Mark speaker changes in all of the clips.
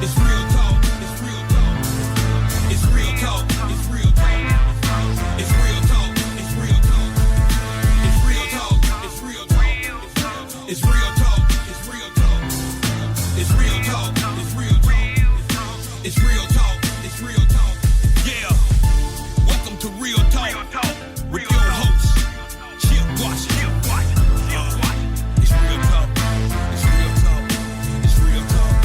Speaker 1: It's real talk. It's real talk. It's real talk. It's real talk. It's real talk. It's real talk. It's real talk. It's real talk. It's real talk. It's real talk. It's real talk. It's real talk. It's real talk. It's real talk. Yeah. Welcome to Real Talk with your host, Chip Washington. It's real talk. It's real talk. It's real talk.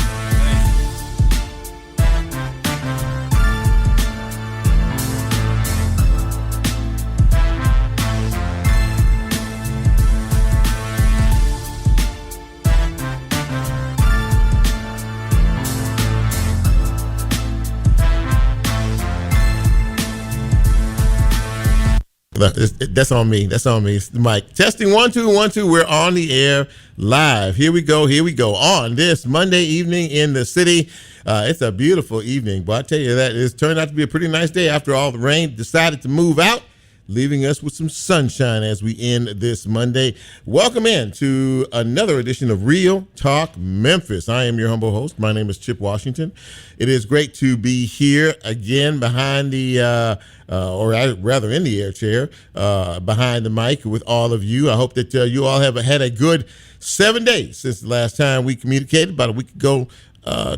Speaker 2: That's on me. That's on me. It's the mic. Testing 1 2 1 2. We're on the air live. Here we go. Here we go. On this Monday evening in the city. It's a beautiful evening, but I tell you that it's turned out to be a pretty nice day after all the rain decided to move out, leaving us with some sunshine as we end this Monday. Welcome in to another edition of Real Talk Memphis. I am your humble host. My name is Chip Washington. It is great to be here again behind the, or rather in the air chair, behind the mic with all of you. I hope that you all have had a good 7 days since the last time we communicated, about a week ago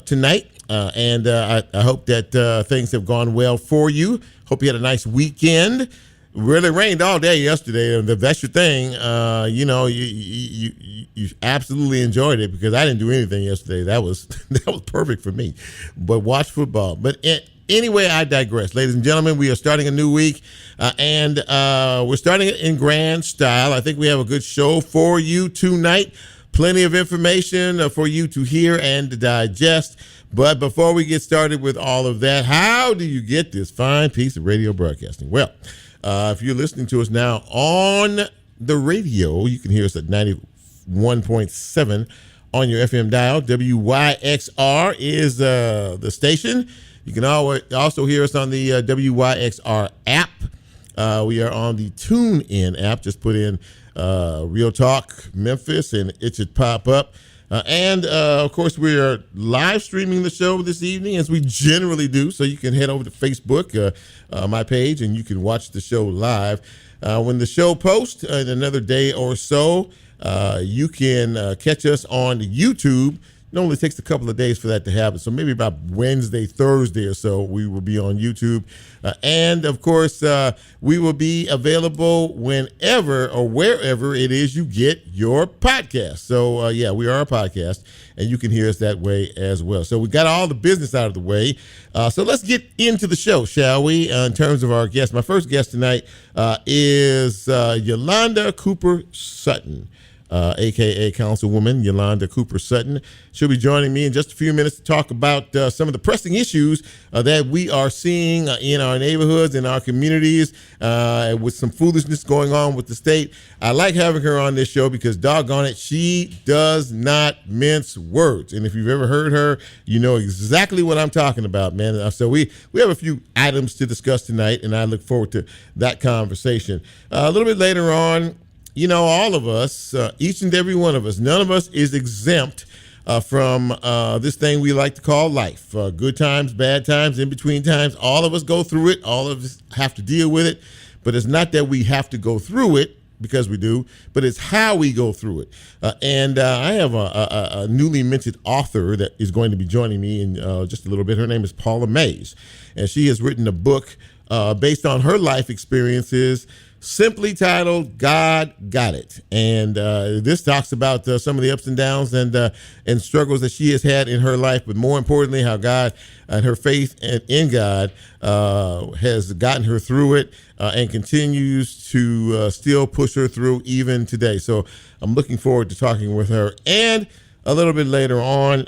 Speaker 2: tonight. And I hope that things have gone well for you. Hope you had a nice weekend. Really rained all day yesterday, and that's your thing. You absolutely enjoyed it because I didn't do anything yesterday. That was perfect for me. But watch football. But anyway, I digress. Ladies and gentlemen, we are starting a new week, and we're starting it in grand style. I think we have a good show for you tonight. Plenty of information for you to hear and to digest. But before we get started with all of that, how do you get this fine piece of radio broadcasting? Well, if you're listening to us now on the radio, you can hear us at 91.7 on your FM dial. WYXR is the station. You can also hear us on the WYXR app. We are on the TuneIn app. Just put in Real Talk Memphis and it should pop up. And, of course, we are live streaming the show this evening, as we generally do. So you can head over to Facebook, my page, and you can watch the show live. When the show posts in another day or so, you can catch us on YouTube. It only takes a couple of days for that to happen. So maybe about Wednesday, Thursday or so, we will be on YouTube. And, of course, we will be available whenever or wherever it is you get your podcast. So, we are a podcast, and you can hear us that way as well. So we got all the business out of the way. So let's get into the show, shall we, in terms of our guests. My first guest tonight is Yolanda Cooper-Sutton. A.K.A. Councilwoman Yolanda Cooper-Sutton. She'll be joining me in just a few minutes to talk about some of the pressing issues that we are seeing in our neighborhoods, in our communities, with some foolishness going on with the state. I like having her on this show because, doggone it, she does not mince words. And if you've ever heard her, you know exactly what I'm talking about, man. So we have a few items to discuss tonight, and I look forward to that conversation. A little bit later on, you know, all of us, each and every one of us, none of us is exempt from this thing we like to call life. Good times, bad times, in between times. All of us go through it. All of us have to deal with it. But it's not that we have to go through it, because we do, but it's how we go through it. And I have a newly minted author that is going to be joining me in just a little bit. Her name is Paula Mays, and she has written a book based on her life experiences, simply titled "God Got It." And this talks about some of the ups and downs and struggles that she has had in her life, but more importantly, how God and her faith in God has gotten her through it and continues to still push her through even today. So I'm looking forward to talking with her. And a little bit later on,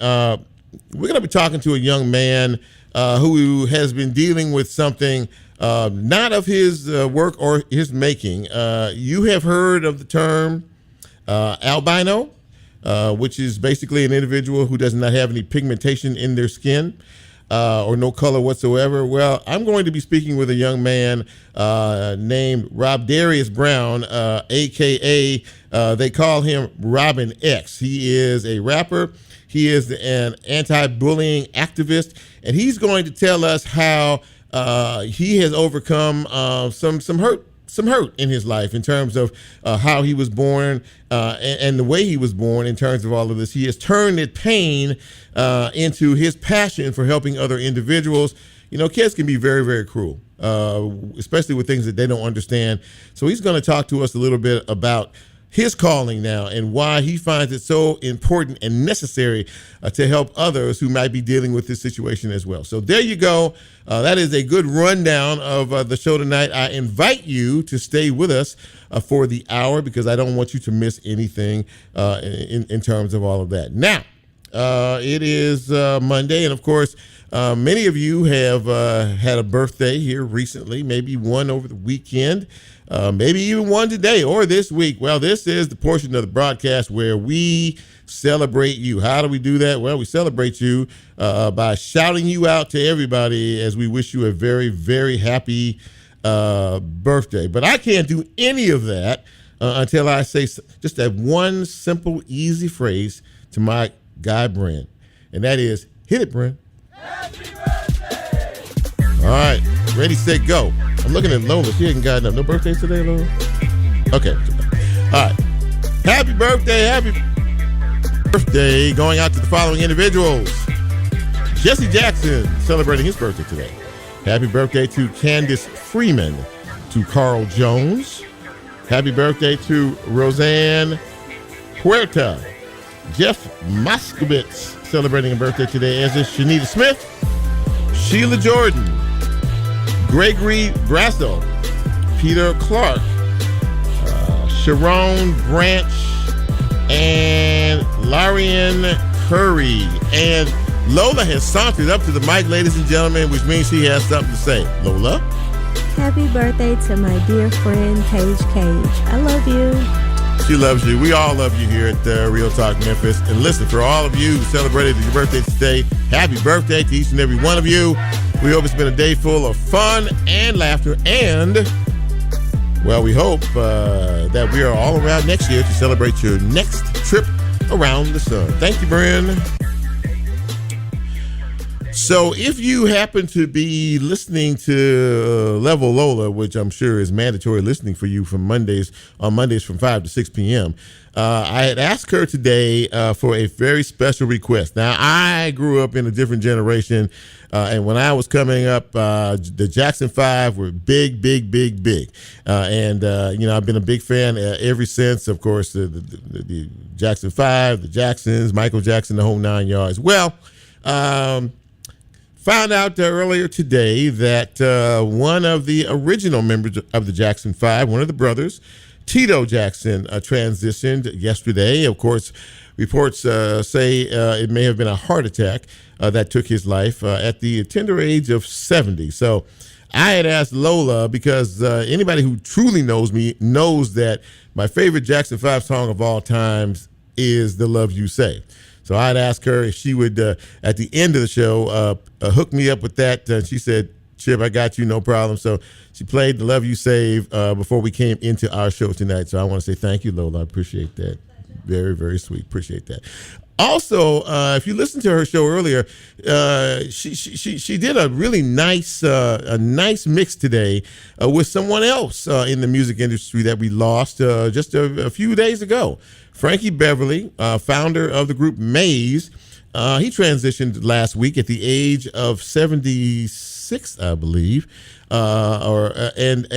Speaker 2: we're going to be talking to a young man who has been dealing with something not of his work or his making. You have heard of the term albino, which is basically an individual who does not have any pigmentation in their skin or no color whatsoever. Well, I'm going to be speaking with a young man named Robdarius Brown, a.k.a. They call him Robin X. He is a rapper. He is an anti-bullying activist, and he's going to tell us how he has overcome some hurt in his life in terms of how he was born and the way he was born in terms of all of this. He has turned that pain into his passion for helping other individuals. You know, kids can be very, very cruel, especially with things that they don't understand. So he's going to talk to us a little bit about his calling now and why he finds it so important and necessary to help others who might be dealing with this situation as well. So there you go. That is a good rundown of the show tonight. I invite you to stay with us for the hour because I don't want you to miss anything in terms of all of that. Now, it is Monday, and of course, many of you have had a birthday here recently, maybe one over the weekend. Maybe even one today or this week. Well, this is the portion of the broadcast where we celebrate you. How do we do that? Well, we celebrate you by shouting you out to everybody as we wish you a very, very happy birthday. But I can't do any of that until I say just that one simple, easy phrase to my guy, Bryn. And that is, hit it, Bryn.
Speaker 1: Happy birthday!
Speaker 2: All right, ready, set, go. I'm looking at Lola. She ain't got enough. No birthdays today, Lola? Okay. All right. Happy birthday going out to the following individuals. Jesse Jackson celebrating his birthday today. Happy birthday to Candace Freeman, to Carl Jones. Happy birthday to Roseanne Huerta. Jeff Moskowitz celebrating a birthday today, as is Shanita Smith, Sheila Jordan, Gregory Grasso, Peter Clark, Sharon Branch, and Larian Curry. And Lola has sauntered up to the mic, ladies and gentlemen, which means she has something to say. Lola?
Speaker 3: Happy birthday to my dear friend, Paige Cage. I love you.
Speaker 2: She loves you. We all love you here at Real Talk Memphis. And listen, for all of you who celebrated your birthday today, happy birthday to each and every one of you. We hope it's been a day full of fun and laughter. And, well, we hope that we are all around next year to celebrate your next trip around the sun. Thank you, Bryn. So if you happen to be listening to Level Lola, which I'm sure is mandatory listening for you on Mondays from 5 to 6 p.m., I had asked her today for a very special request. Now, I grew up in a different generation, and when I was coming up, the Jackson 5 were big. And I've been a big fan ever since, of course, the Jackson 5, the Jacksons, Michael Jackson, the whole 9 yards. Well, found out earlier today that one of the original members of the Jackson 5, one of the brothers, Tito Jackson, transitioned yesterday. Of course, reports say it may have been a heart attack that took his life at the tender age of 70. So I had asked Lola, because anybody who truly knows me knows that my favorite Jackson 5 song of all times is The Love You Say. So I'd ask her if she would, at the end of the show, hook me up with that. She said, Chip, I got you, no problem. So she played The Love You Save before we came into our show tonight. So I want to say thank you, Lola. I appreciate that. Very, very sweet. Appreciate that. Also, if you listened to her show earlier, she did a really nice mix today with someone else in the music industry that we lost just a few days ago. Frankie Beverly, founder of the group Maze, he transitioned last week at the age of 76, I believe, of an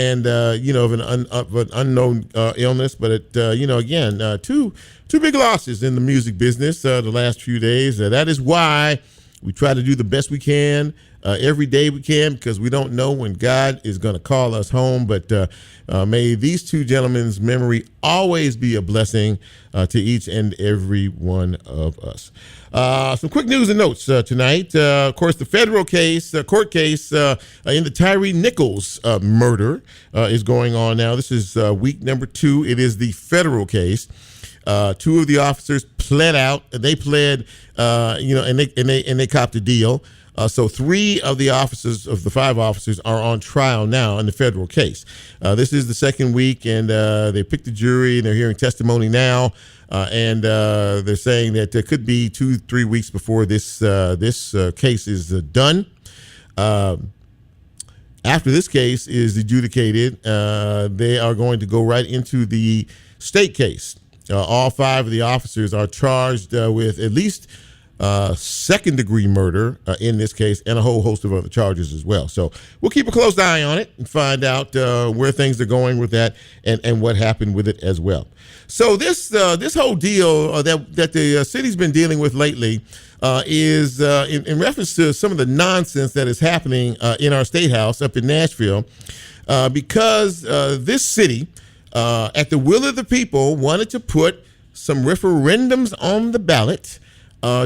Speaker 2: unknown illness. But it, two big losses in the music business the last few days. That is why we try to do the best we can every day we can, because we don't know when God is going to call us home. But may these two gentlemen's memory always be a blessing to each and every one of us. Some quick news and notes tonight. Of course, the federal court case in the Tyree Nichols murder is going on now. This is week number 2. It is the federal case. Two of the officers pled out. They pled, and they copped a deal. So 3 of the officers, of the 5 officers, are on trial now in the federal case. This is the second week, and they picked the jury, and they're hearing testimony now. And they're saying that there could be 2-3 weeks before this case is done. After this case is adjudicated, they are going to go right into the state case. All 5 of the officers are charged with at least second-degree murder in this case, and a whole host of other charges as well. So we'll keep a close eye on it and find out where things are going with that and what happened with it as well. So this whole deal that the city's been dealing with lately is in reference to some of the nonsense that is happening in our state house up in Nashville, because this city, at the will of the people, wanted to put some referendums on the ballot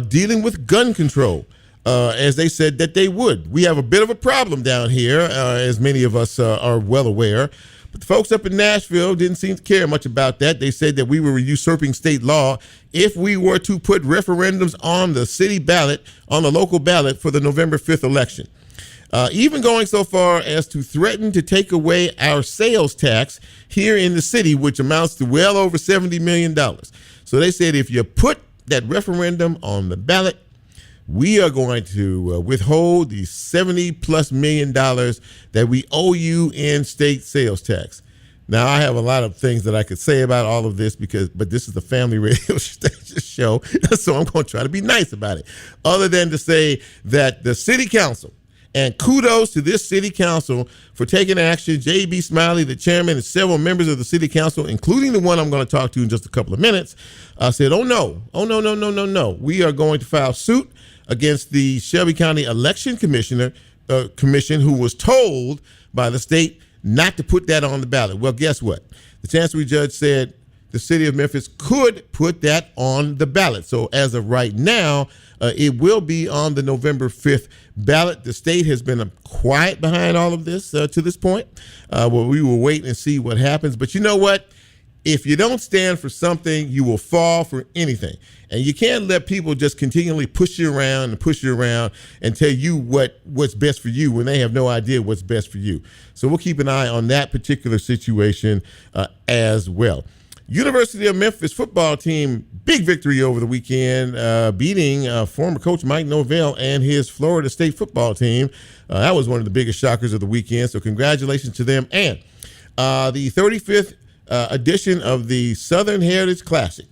Speaker 2: dealing with gun control, as they said that they would. We have a bit of a problem down here, as many of us are well aware. But the folks up in Nashville didn't seem to care much about that. They said that we were usurping state law if we were to put referendums on the city ballot, on the local ballot for the November 5th election. Even going so far as to threaten to take away our sales tax here in the city, which amounts to well over $70 million. So they said if you put that referendum on the ballot, we are going to withhold the $70+ million that we owe you in state sales tax. Now, I have a lot of things that I could say about all of this, but this is the family radio show, so I'm going to try to be nice about it. Other than to say that the city council, and kudos to this city council for taking action. J.B. Smiley, the chairman, and several members of the city council, including the one I'm going to talk to in just a couple of minutes, said, no. We are going to file suit against the Shelby County Election Commission, who was told by the state not to put that on the ballot. Well, guess what? The Chancery Judge said the city of Memphis could put that on the ballot. So as of right now, it will be on the November 5th ballot. The state has been quiet behind all of this to this point. Well, we will wait and see what happens. But you know what? If you don't stand for something, you will fall for anything. And you can't let people just continually push you around and tell you what's best for you when they have no idea what's best for you. So we'll keep an eye on that particular situation as well. University of Memphis football team, big victory over the weekend, beating former coach Mike Norvell and his Florida State football team. That was one of the biggest shockers of the weekend, so congratulations to them. And the 35th edition of the Southern Heritage Classic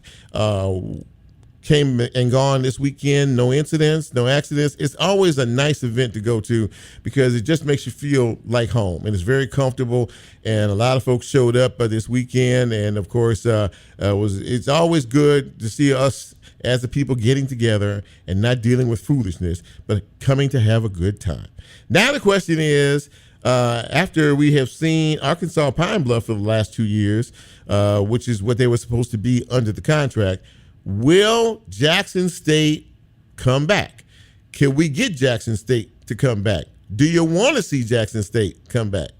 Speaker 2: came and gone this weekend. No incidents, no accidents. It's always a nice event to go to because it just makes you feel like home, and it's very comfortable. And a lot of folks showed up this weekend, and of course, it's always good to see us as the people getting together and not dealing with foolishness, but coming to have a good time. Now the question is, after we have seen Arkansas Pine Bluff for the last 2 years, which is what they were supposed to be under the contract, will Jackson State come back? Can we get Jackson State to come back? Do you want to see Jackson State come back?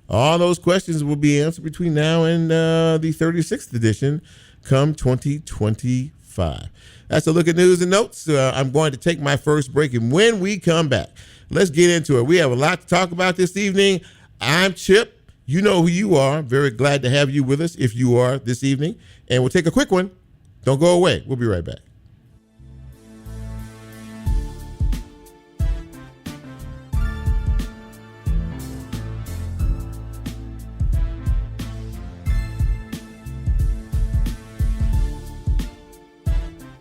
Speaker 2: All those questions will be answered between now and the 36th edition come 2025. That's a look at news and notes. I'm going to take my first break, and when we come back, let's get into it. We have a lot to talk about this evening. I'm Chip. You know who you are. Very glad to have you with us if you are this evening. And we'll take a quick one. Don't go away. We'll be right back.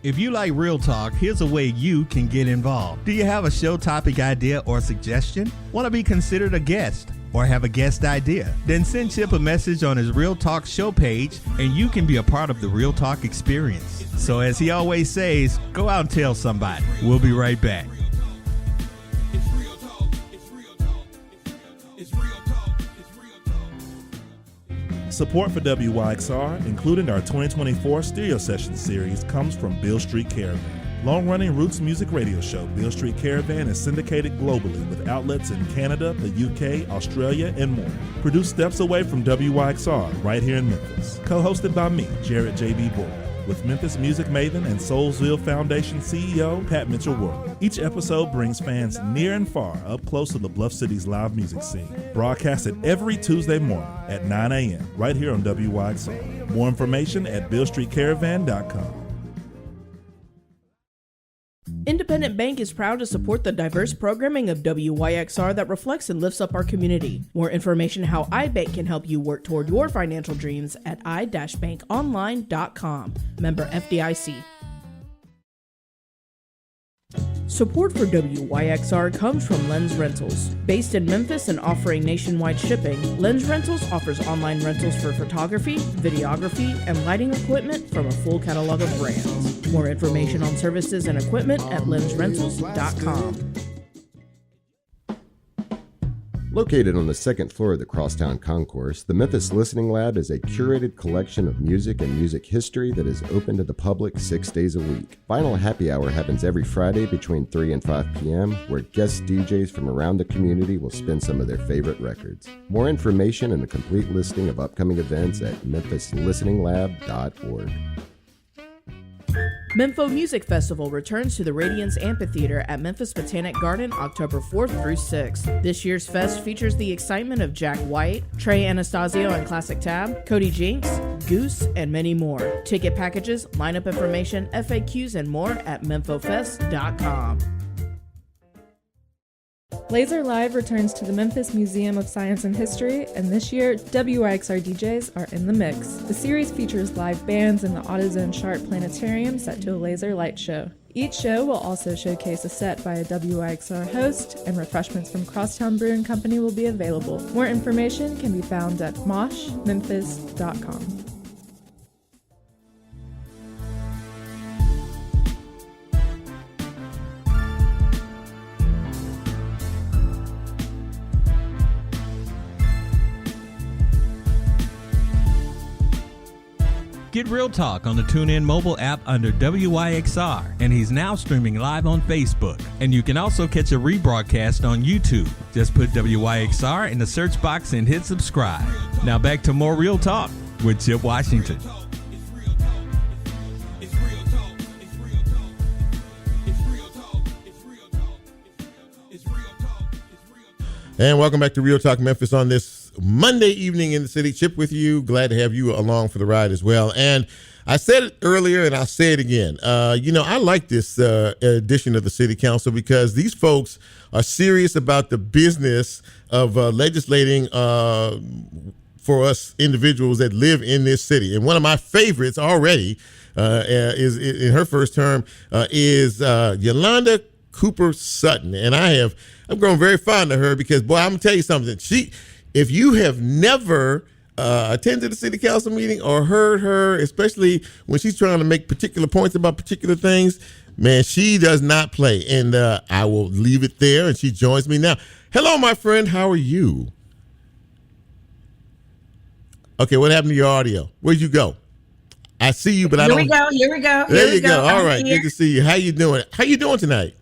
Speaker 4: If you like Real Talk, here's a way you can get involved. Do you have a show topic idea or suggestion? Want to be considered a guest or have a guest idea? Then send Chip a message on his Real Talk show page and you can be a part of the Real Talk experience. So as he always says, go out and tell somebody. We'll be right back.
Speaker 5: Support for WYXR, including our 2024 Stereo Session series, comes from Beale Street Caravan. Long-running roots music radio show, Beale Street Caravan is syndicated globally with outlets in Canada, the UK, Australia, and more. Produced steps away from WYXR, right here in Memphis. Co-hosted by me, Jared J.B. Boyle. with Memphis music maven and Soulsville Foundation CEO Pat Mitchell-Worley. Each episode brings fans near and far up close to the Bluff City's live music scene. Broadcasted every Tuesday morning at 9 a.m. right here on WYXR. More information at BillStreetCaravan.com.
Speaker 6: Independent Bank is proud to support the diverse programming of WYXR that reflects and lifts up our community. More information how iBank can help you work toward your financial dreams at i-bankonline.com. Member FDIC. Support for WYXR comes from Lens Rentals. Based in Memphis and offering nationwide shipping, Lens Rentals offers online rentals for photography, videography, and lighting equipment from a full catalog of brands. More information on services and equipment at lensrentals.com.
Speaker 7: Located on the second floor of the Crosstown Concourse, the Memphis Listening Lab is a curated collection of music and music history that is open to the public 6 days a week. Vinyl Happy Hour happens every Friday between 3 and 5 p.m., where guest DJs from around the community will spin some of their favorite records. More information and a complete listing of upcoming events at memphislisteninglab.org.
Speaker 6: Mempho Music Festival returns to the Radiance Amphitheater at Memphis Botanic Garden October 4th through 6th. This year's fest features the excitement of Jack White, Trey Anastasio and Classic Tab, Cody Jinks, Goose, and many more. Ticket packages, lineup information, FAQs, and more at memphofest.com.
Speaker 8: Laser Live returns to the Memphis Museum of Science and History, and this year, WYXR DJs are in the mix. The series features live bands in the AutoZone Sharp Planetarium set to a laser light show. Each show will also showcase a set by a WYXR host, and refreshments from Crosstown Brewing Company will be available. More information can be found at moshmemphis.com.
Speaker 4: Get Real Talk on the TuneIn mobile app under WYXR, and he's now streaming live on Facebook. And you can also catch a rebroadcast on YouTube. Just put WYXR in the search box and hit subscribe. Now back to more Real Talk with Chip Washington.
Speaker 2: And welcome back to Real Talk Memphis on this Monday evening in the city. Chip with you. Glad to have you along for the ride as well. And I said it earlier and I'll say it again. I like this edition of the city council because these folks are serious about the business of legislating for us individuals that live in this city. And one of my favorites already is in her first term is Yolanda Cooper-Sutton. And I've grown very fond of her because, boy, I'm going to tell you something. If you have never attended a city council meeting or heard her, especially when she's trying to make particular points about particular things, man, she does not play. And I will leave it there, and she joins me now. Hello, my friend. How are you? Okay, what happened to your audio? Where'd you go? I see you, but I don't.
Speaker 9: Here we go.
Speaker 2: There you go. All right, good to see you. How you doing? How you doing tonight?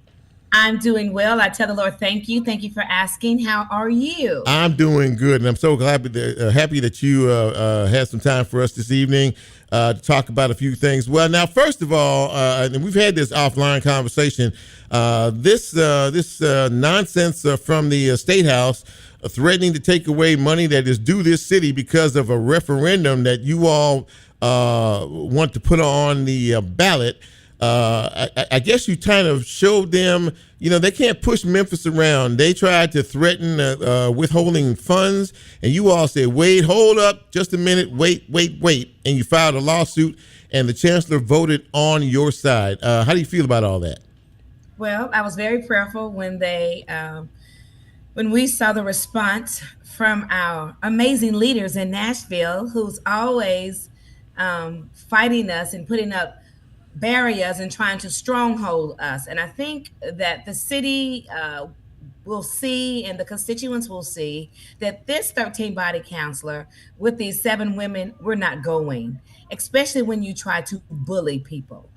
Speaker 9: I'm doing well. I tell the Lord, thank you. Thank you for asking. How are you?
Speaker 2: I'm doing good, and I'm so happy that you had some time for us this evening to talk about a few things. Well, now, first of all, and we've had this offline conversation, this nonsense from the State House threatening to take away money that is due this city because of a referendum that you all want to put on the ballot. I guess you kind of showed them, they can't push Memphis around. They tried to threaten withholding funds, and you all said, wait, hold up, just a minute, wait. And you filed a lawsuit, and the chancellor voted on your side. How do you feel about all that?
Speaker 9: Well, I was very prayerful when we saw the response from our amazing leaders in Nashville, who's always fighting us and putting up barriers and trying to stronghold us. And I think that the city will see, and the constituents will see, that this 13 body councilor with these 7 women, we're not going, especially when you try to bully people.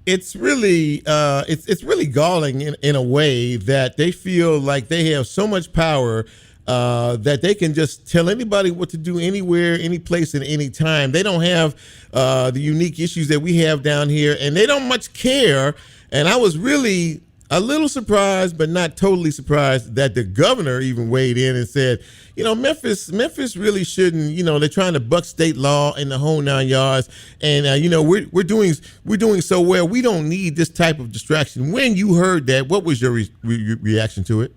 Speaker 2: It's really it's really galling in a way that they feel like they have so much power that they can just tell anybody what to do anywhere, any place, and any time. They don't have the unique issues that we have down here, and they don't much care. And I was really a little surprised, but not totally surprised, that the governor even weighed in and said, Memphis really shouldn't. They're trying to buck state law in the whole 9 yards, and we're doing so well. We don't need this type of distraction. When you heard that, what was your reaction to it?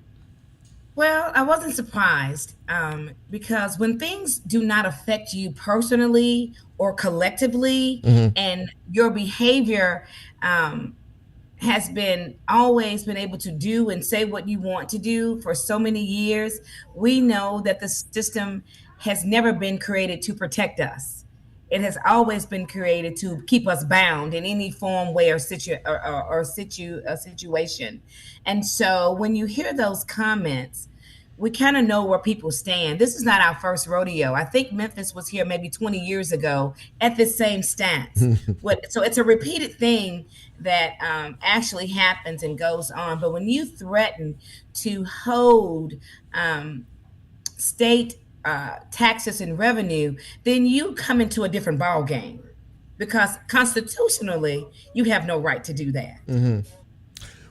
Speaker 9: Well, I wasn't surprised because when things do not affect you personally or collectively, and your behavior has always been able to do and say what you want to do for so many years, we know that the system has never been created to protect us. It has always been created to keep us bound in any form, way, or situation. And so when you hear those comments, we kind of know where people stand. This is not our first rodeo. I think Memphis was here maybe 20 years ago at the same stance. So it's a repeated thing that actually happens and goes on. But when you threaten to hold state taxes and revenue, then you come into a different ball game, because constitutionally you have no right to do that.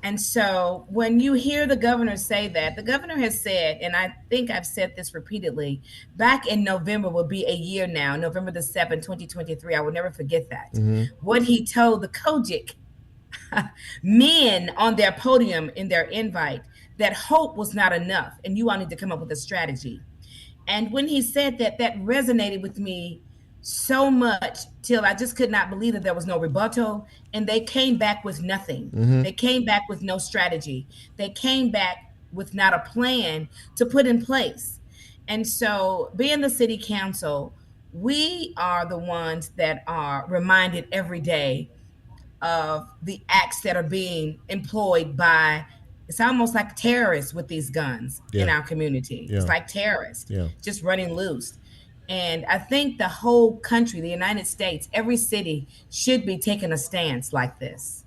Speaker 9: And so when you hear the governor say that, the governor has said, and I think I've said this repeatedly, back in November will be a year now, November the 7th, 2023. I will never forget that. What he told the Kojic men on their podium in their invite, that hope was not enough and you all need to come up with a strategy. And when he said that, that resonated with me so much till I just could not believe that there was no rebuttal, and they came back with nothing. They came back with no strategy. They came back with not a plan to put in place. And so being the city council, we are the ones that are reminded every day of the acts that are being employed by, it's almost like terrorists with these guns in our community. It's like terrorists just running loose. And I think the whole country, the United States, every city should be taking a stance like this.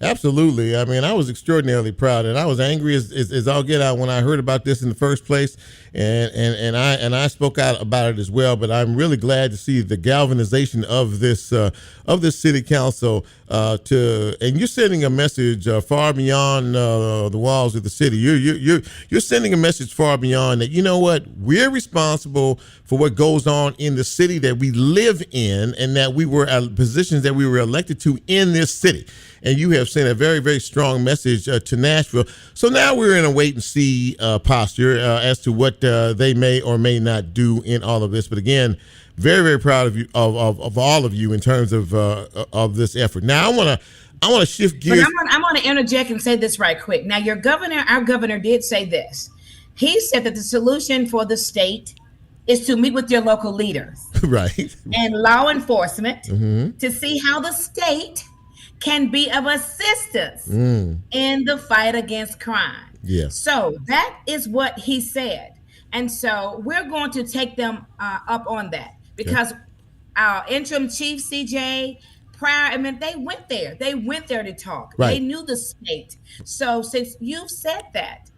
Speaker 2: Absolutely. I mean, I was extraordinarily proud, and I was angry as all get out when I heard about this in the first place, and I spoke out about it as well. But I'm really glad to see the galvanization of this city council and you're sending a message far beyond the walls of the city. You're sending a message far beyond that. You know what? We're responsible for what goes on in the city that we live in, and that we were positions that we were elected to in this city. And you have sent a very, very strong message to Nashville. So now we're in a wait and see posture as to what they may or may not do in all of this. But again, very, very proud of you, of all of you in terms of this effort. Now I want to shift gears.
Speaker 9: But I'm going to interject and say this right quick. Now, our governor did say this. He said that the solution for the state is to meet with your local leaders,
Speaker 2: right,
Speaker 9: and law enforcement to see how the state can be of assistance in the fight against crime. So that is what he said. And so we're going to take them up on that, because our interim chief, CJ, they went there. They went there to talk. Right. They knew the state. So since you've said that,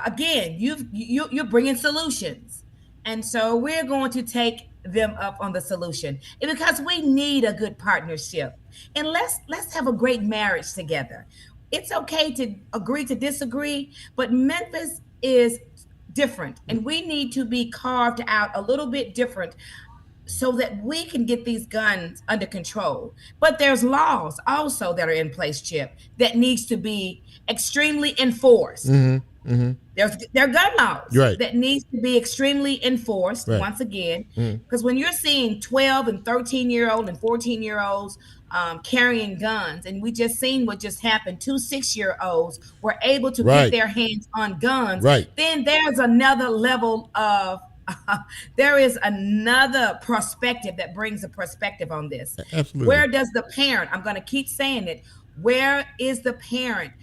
Speaker 9: again, you're bringing solutions. And so we're going to take them up on the solution, and because we need a good partnership, and let's have a great marriage together. It's okay to agree to disagree, but Memphis is different, and we need to be carved out a little bit different so that we can get these guns under control. But there's laws also that are in place, Chip, that needs to be extremely enforced. There are gun laws that needs to be extremely enforced, once again, because when you're seeing 12 and 13-year-old and 14-year-olds carrying guns, and we just seen what just happened, 2 6-year-olds were able to get their hands on guns, then there's another level of there is another perspective that brings a perspective on this.
Speaker 2: Absolutely.
Speaker 9: Where does the parent, I'm going to keep saying it, where is the parent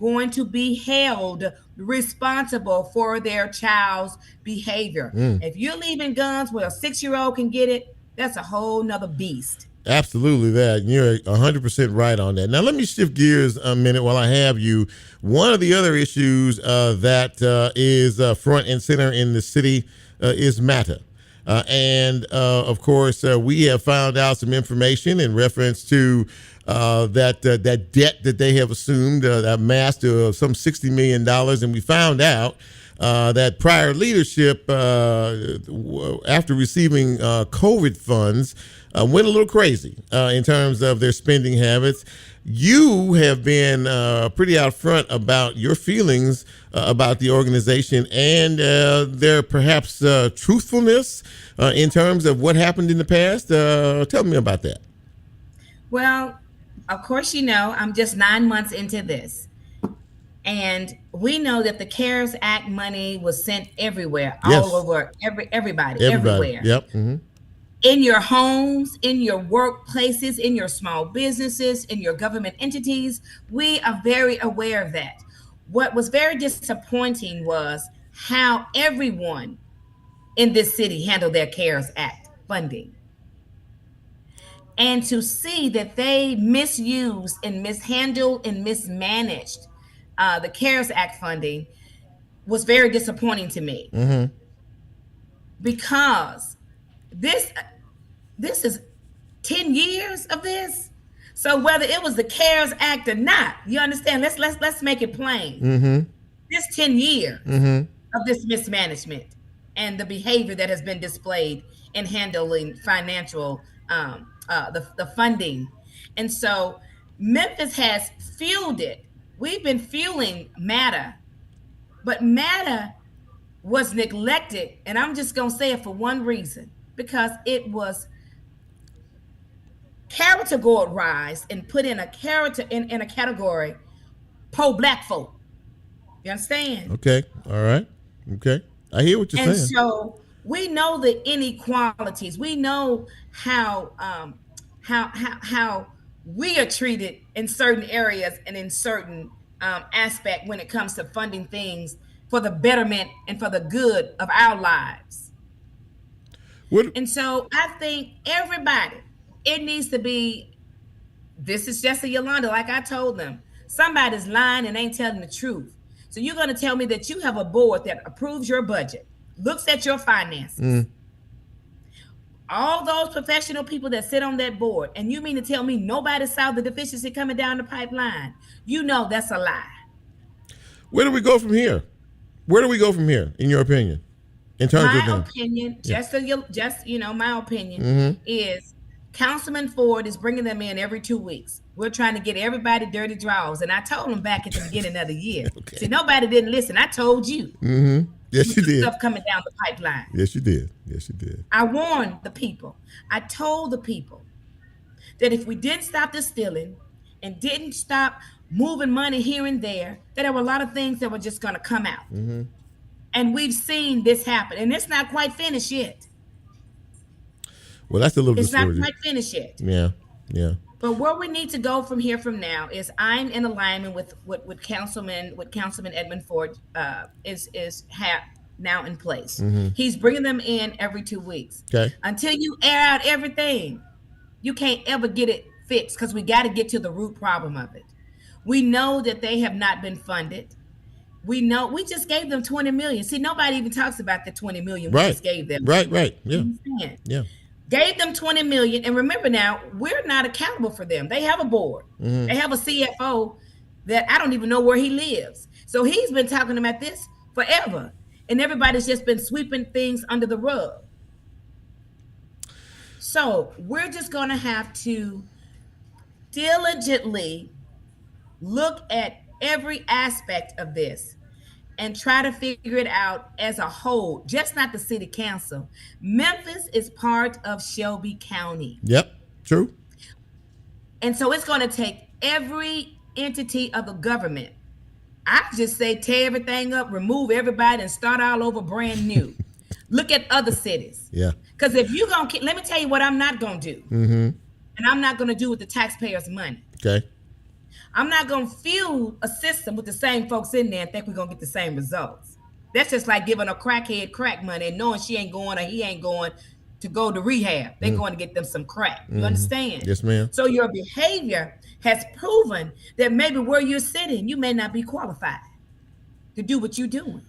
Speaker 9: going to be held responsible for their child's behavior? If you're leaving guns where a 6-year-old can get it, that's a whole nother beast.
Speaker 2: Absolutely that. You're 100% right on that. Now, let me shift gears a minute while I have you. One of the other issues that is front and center in the city is MATA. Of course, we have found out some information in reference to that debt that they have assumed, amassed to some $60 million. And we found out that prior leadership, after receiving COVID funds, went a little crazy in terms of their spending habits. You have been pretty out front about your feelings about the organization and their perhaps truthfulness in terms of what happened in the past. Tell me about that.
Speaker 9: Well, of course, I'm just 9 months into this. And we know that the CARES Act money was sent everywhere,
Speaker 2: Yes.
Speaker 9: all over, everybody, everywhere.
Speaker 2: Yep. Mm-hmm.
Speaker 9: In your homes, in your workplaces, in your small businesses, in your government entities. We are very aware of that. What was very disappointing was how everyone in this city handled their CARES Act funding. And to see that they misused and mishandled and mismanaged the CARES Act funding was very disappointing to me.
Speaker 2: Mm-hmm.
Speaker 9: Because this is 10 years of this. So whether it was the CARES Act or not, you understand? Let's make it plain.
Speaker 2: Mm-hmm.
Speaker 9: This 10 years
Speaker 2: Mm-hmm.
Speaker 9: of this mismanagement and the behavior that has been displayed in handling financial the funding. And so Memphis has fueled it. We've been fueling MATA, but MATA was neglected, and I'm just gonna say it for one reason, because it was categorized and put in a category pro-black folk. You understand?
Speaker 2: Okay. All right. Okay. I hear what you're
Speaker 9: And
Speaker 2: saying.
Speaker 9: so we know the inequalities. We know how we are treated in certain areas and in certain aspect when it comes to funding things for the betterment and for the good of our lives. And so I think everybody, it needs to be, this is just a Yolanda, like I told them, somebody's lying and ain't telling the truth. So you're going to tell me that you have a board that approves your budget, looks at your finances, all those professional people that sit on that board, and you mean to tell me nobody saw the deficiency coming down the pipeline? You know that's a lie.
Speaker 2: Where do we go from here? Where do we go from here, in your opinion? In terms of
Speaker 9: my opinion, my opinion
Speaker 2: Mm-hmm.
Speaker 9: is Councilman Ford is bringing them in every 2 weeks. We're trying to get everybody dirty draws. And I told them back at the beginning of the year.
Speaker 2: Okay.
Speaker 9: See, nobody didn't listen. I told you.
Speaker 2: Mm-hmm. Yes, you did.
Speaker 9: Stuff coming down the pipeline.
Speaker 2: Yes, you did. Yes, you did.
Speaker 9: I warned the people. I told the people that if we didn't stop the stealing and didn't stop moving money here and there, that there were a lot of things that were just going to come out.
Speaker 2: Mm-hmm.
Speaker 9: And we've seen this happen. And it's not quite finished yet.
Speaker 2: Well, that's a little
Speaker 9: It's not
Speaker 2: discouraging.
Speaker 9: quite finished yet.
Speaker 2: Yeah, yeah.
Speaker 9: But where we need to go from here from now is I'm in alignment with what Councilman Edmund Ford is now in place.
Speaker 2: Mm-hmm.
Speaker 9: He's bringing them in every 2 weeks.
Speaker 2: Okay.
Speaker 9: Until you air out everything, you can't ever get it fixed, because we got to get to the root problem of it. We know that they have not been funded. We know we just gave them $20 million. See, nobody even talks about the $20 million we just gave them.
Speaker 2: Right. Yeah. Yeah.
Speaker 9: Gave them $20 million. And remember now, we're not accountable for them. They have a board.
Speaker 2: Mm-hmm.
Speaker 9: They have a CFO that I don't even know where he lives. So he's been talking about this forever. And everybody's just been sweeping things under the rug. So we're just going to have to diligently look at every aspect of this and try to figure it out as a whole, just not the city council. Memphis is part of Shelby County.
Speaker 2: Yep. True.
Speaker 9: And so it's going to take every entity of the government. I just say tear everything up, remove everybody, and start all over brand new. Look at other cities.
Speaker 2: Yeah.
Speaker 9: Because if you're going to, let me tell you what I'm not going to do.
Speaker 2: Mm-hmm.
Speaker 9: And I'm not going to do with the taxpayers' money.
Speaker 2: Okay.
Speaker 9: I'm not going to fuel a system with the same folks in there and think we're going to get the same results. That's just like giving a crackhead crack money and knowing she ain't going or he ain't going. to go to rehab. They're going to get them some crack. You understand?
Speaker 2: Yes, ma'am.
Speaker 9: So your behavior has proven that maybe where you're sitting, you may not be qualified to do what you're doing.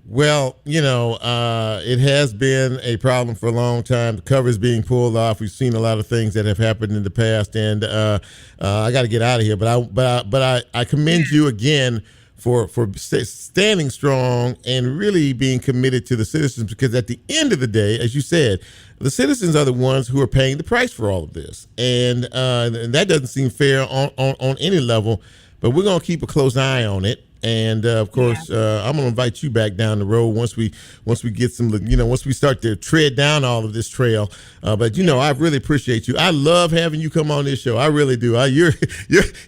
Speaker 2: Well, it has been a problem for a long time. The cover is being pulled off. We've seen a lot of things that have happened in the past, and I got to get out of here. But I commend you again for standing strong and really being committed to the citizens, because at the end of the day, as you said, the citizens are the ones who are paying the price for all of this, and that doesn't seem fair on any level. But we're going to keep a close eye on it. And of course, I'm going to invite you back down the road once we get some, once we start to tread down all of this trail. But I really appreciate you. I love having you come on this show. I really do.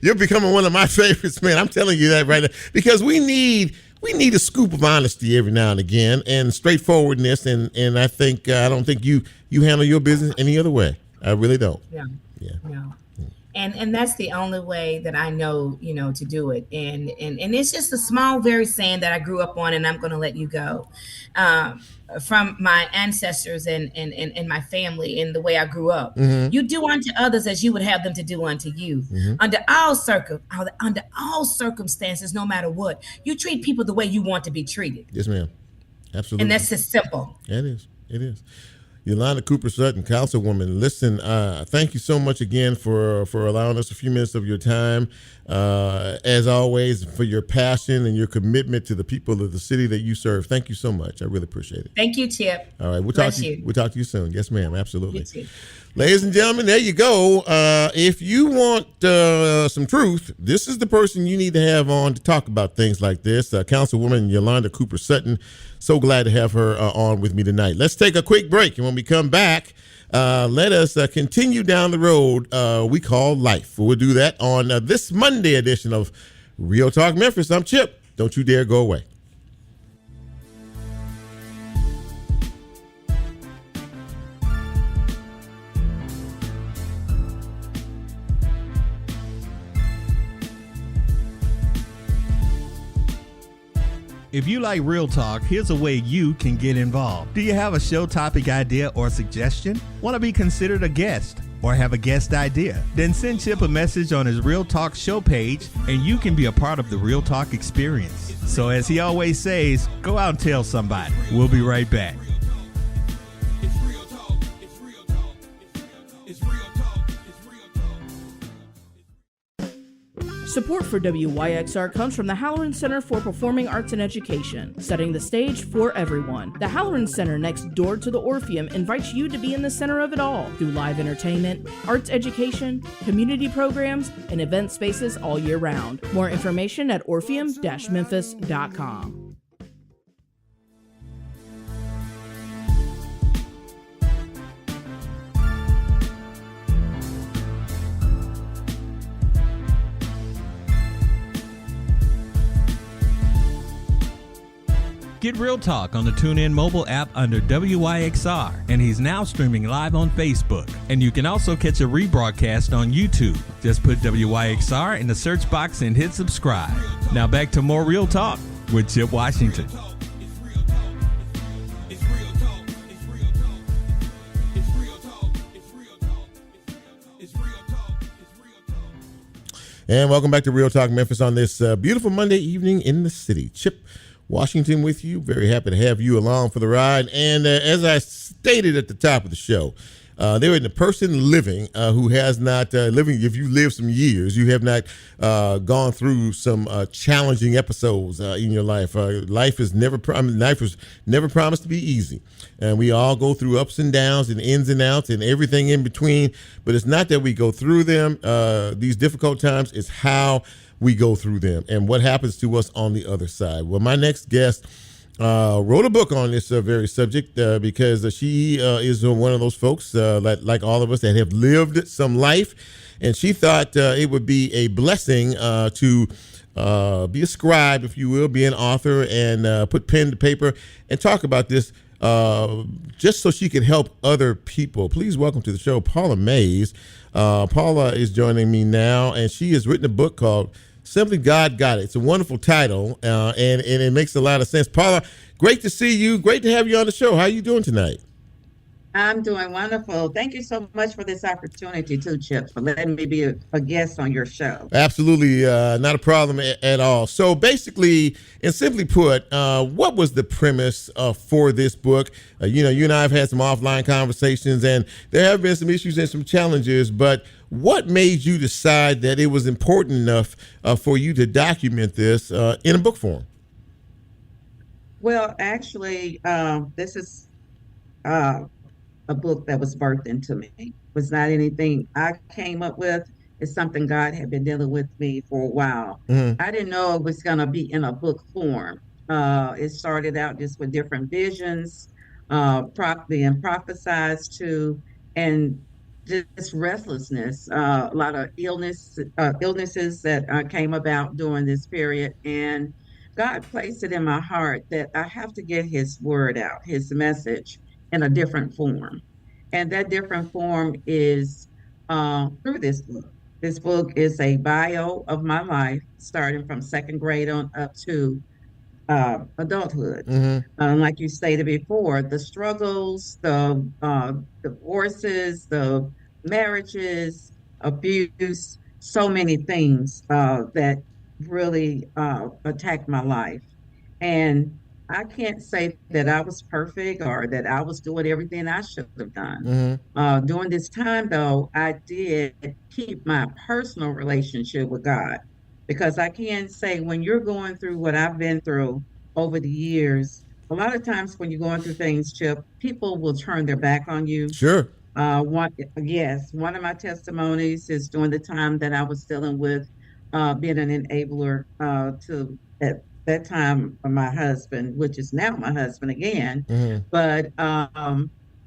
Speaker 2: You're becoming one of my favorites, man. I'm telling you that right now, because we need a scoop of honesty every now and again, and straightforwardness. And I don't think you handle your business any other way. I really don't.
Speaker 9: Yeah. No. And that's the only way that I know, to do it. And it's just a small, very saying that I grew up on, and I'm going to let you go, from my ancestors and my family and the way I grew up. Mm-hmm. You do unto others as you would have them to do unto you. Mm-hmm. Under all circumstances, no matter what, you treat people the way you want to be treated.
Speaker 2: Yes, ma'am. Absolutely.
Speaker 9: And that's just simple.
Speaker 2: It is. Yolanda Cooper-Sutton, Councilwoman. Listen, thank you so much again for allowing us a few minutes of your time. As always, for your passion and your commitment to the people of the city that you serve. Thank you so much. I really appreciate it.
Speaker 9: Thank you, Chip.
Speaker 2: All right, we'll talk to you soon. Yes, ma'am. Absolutely.
Speaker 9: You too.
Speaker 2: Ladies and gentlemen, there you go. If you want some truth, this is the person you need to have on to talk about things like this. Councilwoman Yolanda Cooper-Sutton. So glad to have her on with me tonight. Let's take a quick break, and when we come back, let us continue down the road we call life. We'll do that on this Monday edition of Real Talk Memphis. I'm Chip. Don't you dare go away.
Speaker 4: If you like Real Talk, here's a way you can get involved. Do you have a show topic idea or suggestion? Want to be considered a guest or have a guest idea? Then send Chip a message on his Real Talk show page, and you can be a part of the Real Talk experience. So as he always says, go out and tell somebody. We'll be right back.
Speaker 6: Support for WYXR comes from the Halloran Center for Performing Arts and Education, setting the stage for everyone. The Halloran Center, next door to the Orpheum, invites you to be in the center of it all through live entertainment, arts education, community programs, and event spaces all year round. More information at orpheum-memphis.com.
Speaker 4: Get Real Talk on the TuneIn mobile app under WYXR, and he's now streaming live on Facebook. And you can also catch a rebroadcast on YouTube. Just put WYXR in the search box and hit subscribe. Now back to more Real Talk with Chip Washington.
Speaker 2: And welcome back to Real Talk Memphis on this beautiful Monday evening in the city. Chip Washington with you. Very happy to have you along for the ride. And as I stated at the top of the show, there is a person living who has not living. If you live some years, you have not gone through some challenging episodes in your life. Life was never promised to be easy, and we all go through ups and downs and ins and outs and everything in between. But it's not that we go through them. These difficult times is how we go through them and what happens to us on the other side. Well, my next guest wrote a book on this very subject because she is one of those folks like all of us that have lived some life, and she thought it would be a blessing to be a scribe, if you will, be an author, and put pen to paper and talk about this just so she could help other people. Please welcome to the show Paula Mays. Paula is joining me now, and she has written a book called Simply God Got It. It's a wonderful title, and it makes a lot of sense. Paula, great to see you. Great to have you on the show. How are you doing tonight?
Speaker 10: I'm doing wonderful. Thank you so much for this opportunity too, Chip, for letting me be a guest on your show.
Speaker 2: Absolutely, not a problem at all. So basically, and simply put, what was the premise for this book? You and I have had some offline conversations, and there have been some issues and some challenges, but what made you decide that it was important enough for you to document this in a book form?
Speaker 10: Well, actually, this is a book that was birthed into me. It was not anything I came up with. It's something God had been dealing with me for a while.
Speaker 2: Mm-hmm.
Speaker 10: I didn't know it was going to be in a book form. It started out just with different visions, being prophesied to, and just restlessness. A lot of illnesses that came about during this period, and God placed it in my heart that I have to get His word out, His message, in a different form. And that different form is through this book. This book is a bio of my life, starting from second grade on up to adulthood.
Speaker 2: Mm-hmm.
Speaker 10: Like you stated before, the struggles, the divorces, the marriages, abuse, so many things that really attacked my life. And I can't say that I was perfect or that I was doing everything I should have done.
Speaker 2: Mm-hmm.
Speaker 10: During this time, though, I did keep my personal relationship with God, because I can say when you're going through what I've been through over the years, a lot of times when you're going through things, Chip, people will turn their back on you.
Speaker 2: Sure.
Speaker 10: One of my testimonies is during the time that I was dealing with being an enabler to at that time my husband, which is now my husband again,
Speaker 2: Mm-hmm.
Speaker 10: but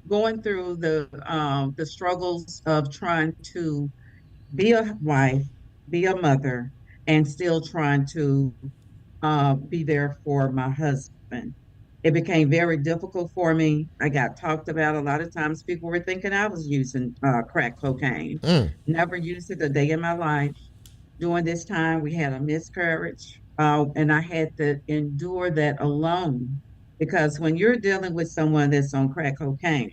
Speaker 10: going through the struggles of trying to be a wife, be a mother, and still trying to be there for my husband. It became very difficult for me. I got talked about a lot of times. People were thinking I was using crack cocaine.
Speaker 2: Mm.
Speaker 10: Never used it a day in my life. During this time, we had a miscarriage, and I had to endure that alone, because when you're dealing with someone that's on crack cocaine,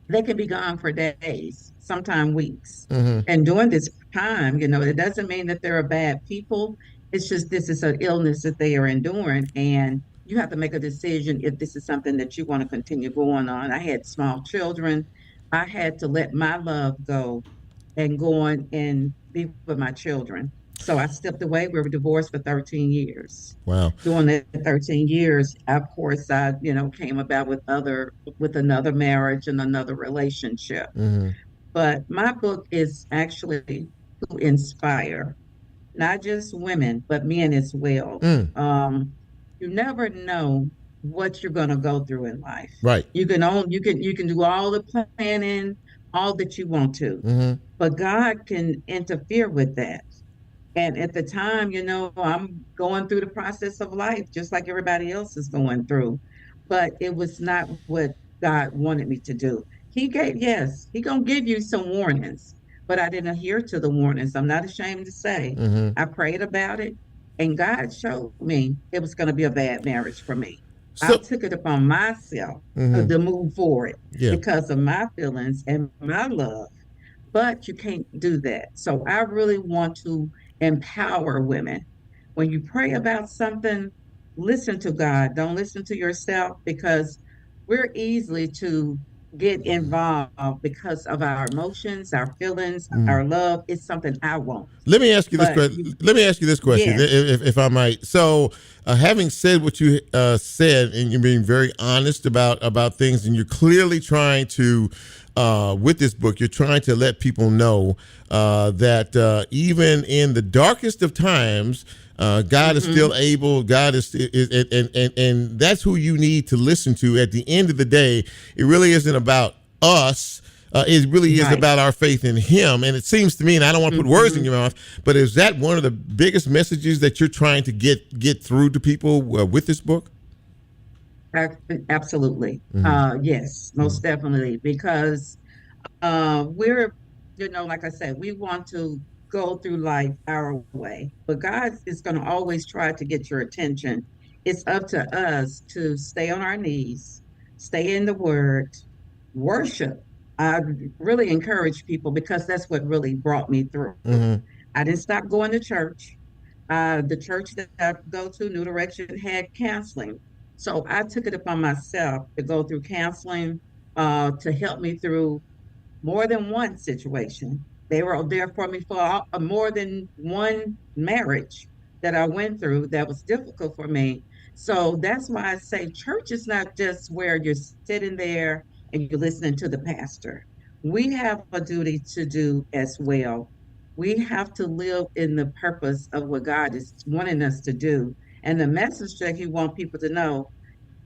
Speaker 10: they can be gone for days, sometimes weeks.
Speaker 2: Mm-hmm.
Speaker 10: And during this time, it doesn't mean that they're bad people. It's just this is an illness that they are enduring, and you have to make a decision if this is something that you want to continue going on. I had small children. I had to let my love go and go on and be with my children. So I stepped away. We were divorced for 13 years.
Speaker 2: Wow.
Speaker 10: During that 13 years, of course, I, came about with another marriage and another relationship.
Speaker 2: Mm-hmm.
Speaker 10: But my book is actually to inspire not just women, but men as well.
Speaker 2: Mm.
Speaker 10: You never know what you're going to go through in life.
Speaker 2: Right.
Speaker 10: You can do all the planning, all that you want to,
Speaker 2: Mm-hmm.
Speaker 10: but God can interfere with that. And at the time, I'm going through the process of life just like everybody else is going through. But it was not what God wanted me to do. He gonna give you some warnings, but I didn't adhere to the warnings. I'm not ashamed to say.
Speaker 2: Mm-hmm.
Speaker 10: I prayed about it, and God showed me it was going to be a bad marriage for me.
Speaker 2: So,
Speaker 10: I took it upon myself
Speaker 2: mm-hmm.
Speaker 10: to move forward
Speaker 2: Yeah.
Speaker 10: because of my feelings and my love. But you can't do that. So I really want to empower women. When you pray about something, listen to God. Don't listen to yourself, because we're easily to get involved because of our emotions, our feelings, our love. It's something I want.
Speaker 2: Let me ask you this
Speaker 10: But
Speaker 2: question. Let me ask you this question,
Speaker 10: Yes.
Speaker 2: if I might. So, having said what you said, and you're being very honest about things, and you're clearly trying to, with this book, you're trying to let people know that even in the darkest of times, God is still able. God is and that's who you need to listen to. At the end of the day, it really isn't about us. It really is
Speaker 10: Right.
Speaker 2: about our faith in Him. And it seems to me, and I don't want to put words in your mouth, but is that one of the biggest messages that you're trying to get through to people with this book?
Speaker 10: Absolutely. Yes, most definitely. Because we're, like I said, we want to go through life our way, but God is going to always try to get your attention. It's up to us to stay on our knees, stay in the Word, worship. I really encourage people because that's what really brought me through.
Speaker 2: Mm-hmm.
Speaker 10: I didn't stop going to church. The church that I go to, New Direction, had counseling. So I took it upon myself to go through counseling to help me through more than one situation. They were there for me for more than one marriage that I went through that was difficult for me. So that's why I say church is not just where you're sitting there and you're listening to the pastor. We have a duty to do as well. We have to live in the purpose of what God is wanting us to do. And the message that He wants people to know,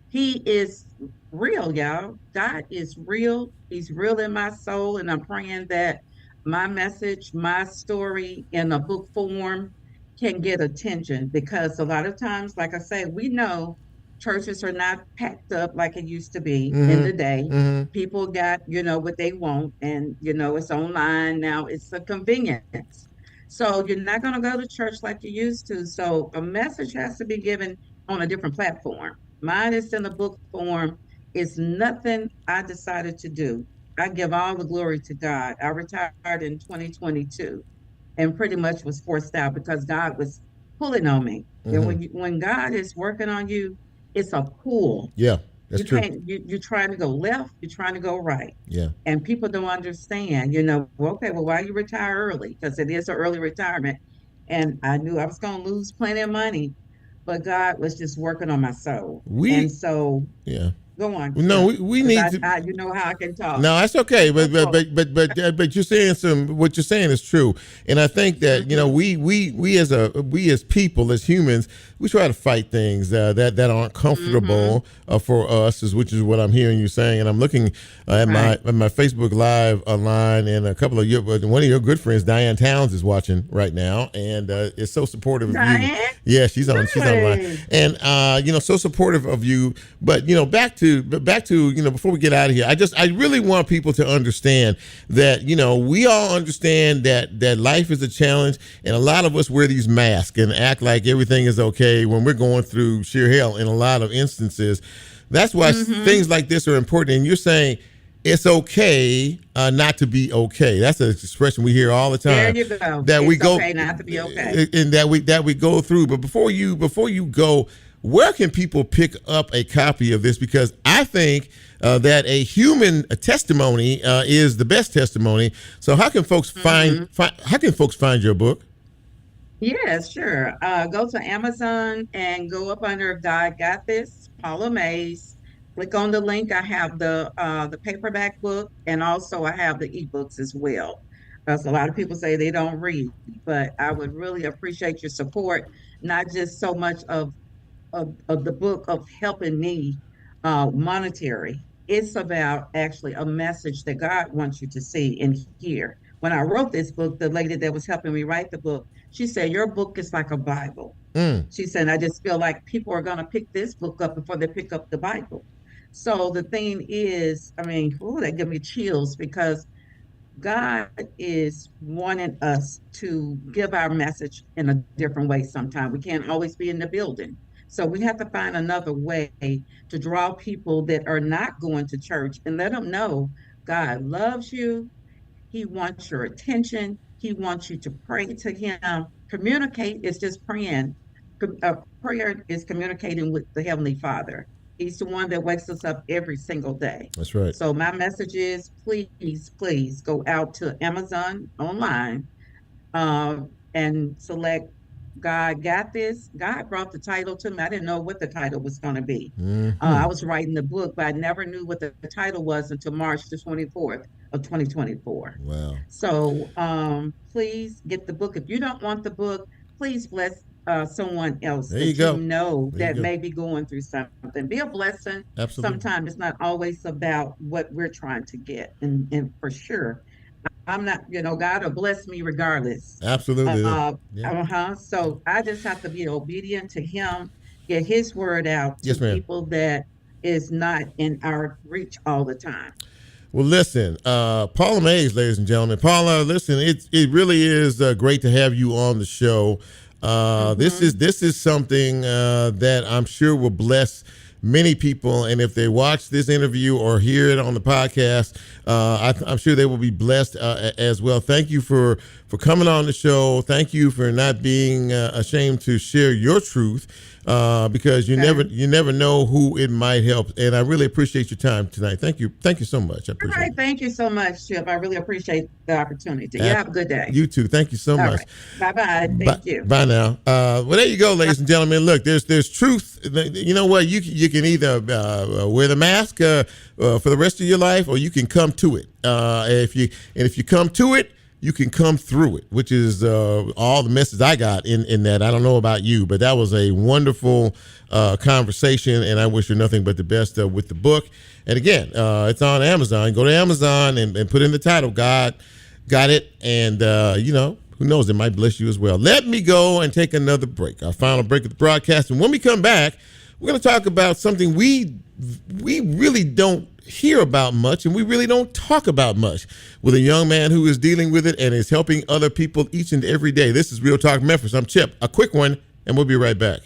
Speaker 10: He is real, y'all. God is real. He's real in my soul. And I'm praying that my message, my story in a book form can get attention, because a lot of times, like I say, we know churches are not packed up like it used to be in the day.
Speaker 2: Mm-hmm.
Speaker 10: People got, what they want, and, it's online now. It's a convenience. So you're not going to go to church like you used to. So a message has to be given on a different platform. Mine is in the book form. It's nothing I decided to do. I give all the glory to God. I retired in 2022 and pretty much was forced out because God was pulling on me.
Speaker 2: Mm-hmm.
Speaker 10: And when God is working on you, it's a pull.
Speaker 2: Yeah, that's true.
Speaker 10: You're trying to go left, you're trying to go right.
Speaker 2: Yeah.
Speaker 10: And people don't understand, okay, well, why you retire early? Because it is an early retirement. And I knew I was going to lose plenty of money, but God was just working on my soul. And so,
Speaker 2: yeah.
Speaker 10: Go on.
Speaker 2: No, we need to.
Speaker 10: You know how I can talk.
Speaker 2: No, that's okay. But you're saying what you're saying is true, and I think that we as people, as humans, we try to fight things that aren't comfortable for us, which is what I'm hearing you saying. And I'm looking at my Facebook Live online, and one of your good friends, Diane Towns, is watching right now, and is so supportive of you. Yeah, she's online, and so supportive of you. But back to before we get out of here, I really want people to understand that we all understand that life is a challenge, and a lot of us wear these masks and act like everything is okay when we're going through sheer hell in a lot of instances. That's why things like this are important. And you're saying it's okay not to be okay. That's an expression we hear all the time.
Speaker 10: There you go.
Speaker 2: That
Speaker 10: it's okay not to be okay,
Speaker 2: and that we go through. But before you go, where can people pick up a copy of this? Because I think that a human testimony is the best testimony. So how can folks find your book?
Speaker 10: Yeah, sure. Go to Amazon and go up under God Got This, Paula Mays. Click on the link. I have the paperback book, and also I have the ebooks as well. Because a lot of people say they don't read, but I would really appreciate your support, not just so much of the book of helping me monetary. It's about actually a message that God wants you to see and hear. When I wrote this book, the lady that was helping me write the book, she said, your book is like a Bible. She said, I just feel like people are going to pick this book up before they pick up the Bible. So the thing is, that gives me chills, because God is wanting us to give our message in a different way sometimes. We can't always be in the building. So we have to find another way to draw people that are not going to church and let them know God loves you. He wants your attention. He wants you to pray to Him. Communicate is just praying. Prayer is communicating with the Heavenly Father. He's the one that wakes us up every single day.
Speaker 2: That's right.
Speaker 10: So my message is, please go out to Amazon online and select God Got This. God brought the title to me. I didn't know what the title was going to be. I was writing the book, but I never knew what the title was until March the 24th of 2024.
Speaker 2: Wow.
Speaker 10: So please get the book. If you don't want the book, please bless someone else
Speaker 2: there you
Speaker 10: know that may be going through something. Be a blessing.
Speaker 2: Absolutely.
Speaker 10: Sometimes it's not always about what we're trying to get. And for sure, I'm not, God will bless me regardless.
Speaker 2: Absolutely.
Speaker 10: So I just have to be obedient to Him, get His word out to people that is not in our reach all the time.
Speaker 2: Well, listen, Paula Mays, ladies and gentlemen. Paula, listen, it really is great to have you on the show. This is something that I'm sure will bless many people, and if they watch this interview or hear it on the podcast, I'm sure they will be blessed as well. Thank you for coming on the show. Thank you for not being ashamed to share your truth, because you never know who it might help. And I really appreciate your time tonight. Thank you so much. I appreciate it.
Speaker 10: Thank you so much, Chip. I really appreciate the opportunity. You have a good day.
Speaker 2: You too. Thank you so much.
Speaker 10: Right. Bye-bye. Thank you.
Speaker 2: Bye now. Well, there you go, ladies and gentlemen. Look, there's truth. You know what? You can either wear the mask for the rest of your life, or you can come to it. If you come to it, you can come through it, which is all the message I got in that. I don't know about you, but that was a wonderful conversation, and I wish you nothing but the best with the book. And again, it's on Amazon. Go to Amazon and put in the title, God Got It, and who knows, it might bless you as well. Let me go and take another break, our final break of the broadcast. And when we come back, we're going to talk about something we really don't hear about much, and we really don't talk about much, with a young man who is dealing with it and is helping other people each and every day. This is Real Talk Memphis. I'm Chip. A quick one, and we'll be right back.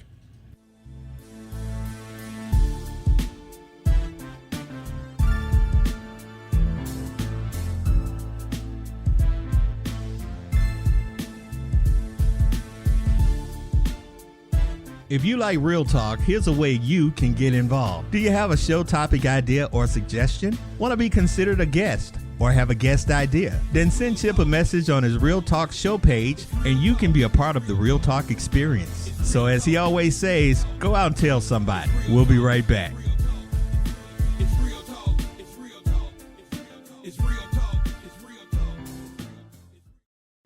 Speaker 4: If you like Real Talk, here's a way you can get involved. Do you have a show topic idea or suggestion? Want to be considered a guest or have a guest idea? Then send Chip a message on his Real Talk show page, and you can be a part of the Real Talk experience. So as he always says, go out and tell somebody. We'll be right back.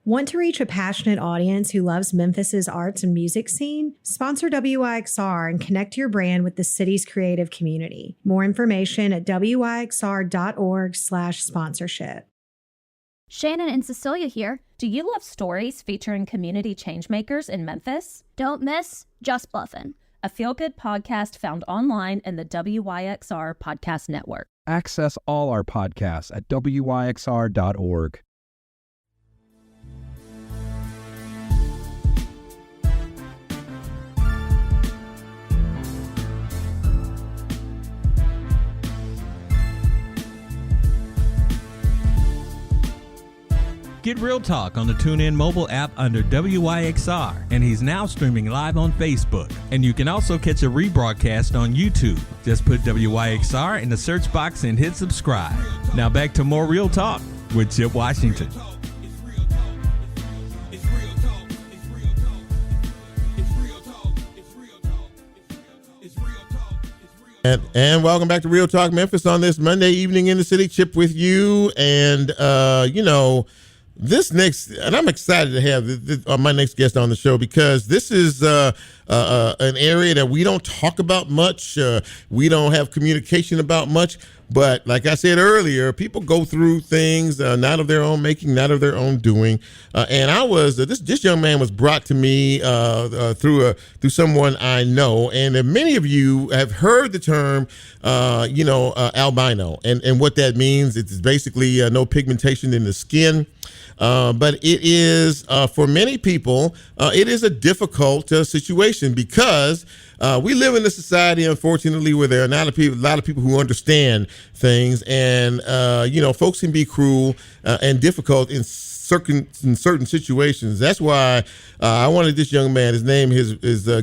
Speaker 11: Want to reach a passionate audience who loves Memphis's arts and music scene? Sponsor WYXR and connect your brand with the city's creative community. More information at wyxr.org/sponsorship.
Speaker 12: Shannon and Cecilia here. Do you love stories featuring community changemakers in Memphis? Don't miss Just Bluffin', a feel-good podcast found online in the WYXR podcast network.
Speaker 13: Access all our podcasts at wyxr.org.
Speaker 4: Get Real Talk on the TuneIn mobile app under WYXR, and he's now streaming live on Facebook. And you can also catch a rebroadcast on YouTube. Just put WYXR in the search box and hit subscribe. Now back to more Real Talk with Chip Washington.
Speaker 2: And welcome back to Real Talk Memphis on this Monday evening in the city. Chip with you, and this next, and I'm excited to have my next guest on the show, because this is an area that we don't talk about much. We don't have communication about much. But like I said earlier, people go through things not of their own making, not of their own doing. And I was this young man was brought to me through someone I know, and many of you have heard the term, albino, and what that means. It's basically no pigmentation in the skin. But it is, for many people, it is a difficult situation, because we live in a society, unfortunately, where there are not a lot of people who understand things, and folks can be cruel and difficult in certain situations. That's why I wanted this young man. His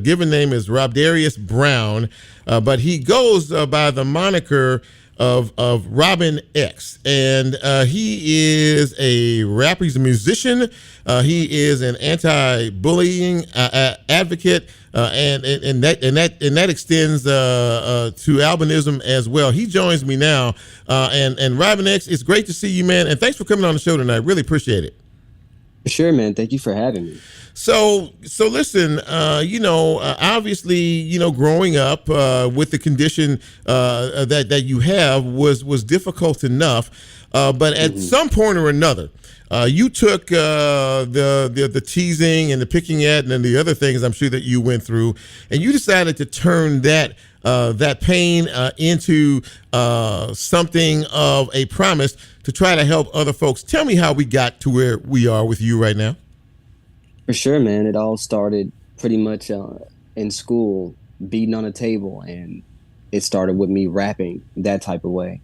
Speaker 2: given name is Robdarius Brown, but he goes by the moniker of Robin X, and he is a rapper. He's a musician. He is an anti-bullying advocate, and that extends to albinism as well. He joins me now, and Robin X, it's great to see you, man, and thanks for coming on the show tonight. Really appreciate it.
Speaker 14: Sure, man. Thank you for having me.
Speaker 2: So listen, obviously, growing up with the condition that you have was difficult enough, but at some point or another, you took the teasing and the picking at and then the other things I'm sure that you went through, and you decided to turn that pain into something of a promise to try to help other folks. Tell me how we got to where we are with you right now.
Speaker 14: For sure, man. It all started pretty much in school, beating on a table, and it started with me rapping that type of way.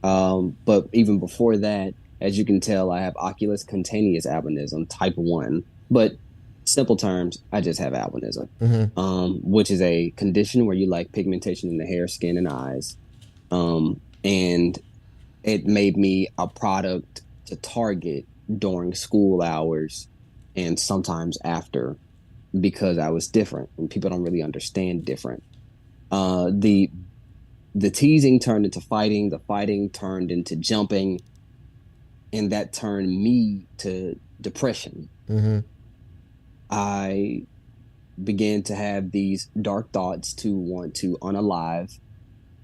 Speaker 14: But even before that, as you can tell, I have oculus cutaneous albinism type 1. But simple terms, I just have albinism, which is a condition where you lack pigmentation in the hair, skin, and eyes. And it made me a product to target during school hours and sometimes after, because I was different and people don't really understand different. The teasing turned into fighting, the fighting turned into jumping, and that turned me to depression. I began to have these dark thoughts to want to unalive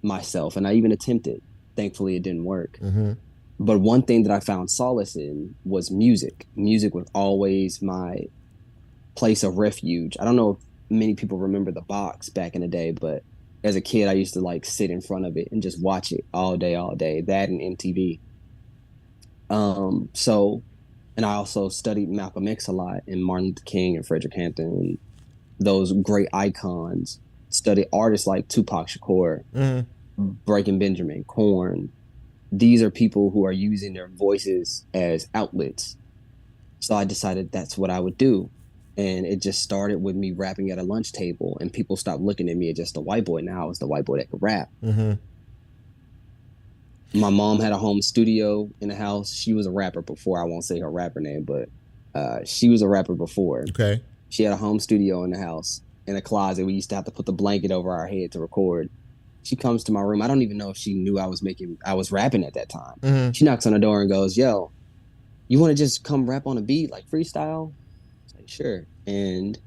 Speaker 14: myself, and I even attempted. Thankfully, it didn't work. But one thing that I found solace in was music. Music was always my place of refuge. I don't know if many people remember the box back in the day, but as a kid, I used to like sit in front of it and just watch it all day, that and MTV. And I also studied Malcolm X a lot, and Martin Luther King and Frederick Hampton, and those great icons. Studied artists like Tupac Shakur, Breaking Benjamin, Korn. These are people who are using their voices as outlets. So I decided that's what I would do. And it just started with me rapping at a lunch table, and people stopped looking at me as just a white boy. Now I was the white boy that could rap. My mom had a home studio in the house. She was a rapper before. I won't say her rapper name, but she was a rapper before.
Speaker 2: Okay.
Speaker 14: She had a home studio in the house, in a closet. We used to have to put the blanket over our head to record. She comes to my room. I don't even know if she knew I was rapping at that time. She knocks on the door and goes, "Yo, you want to just come rap on a beat, like freestyle?" I was like, "Sure." And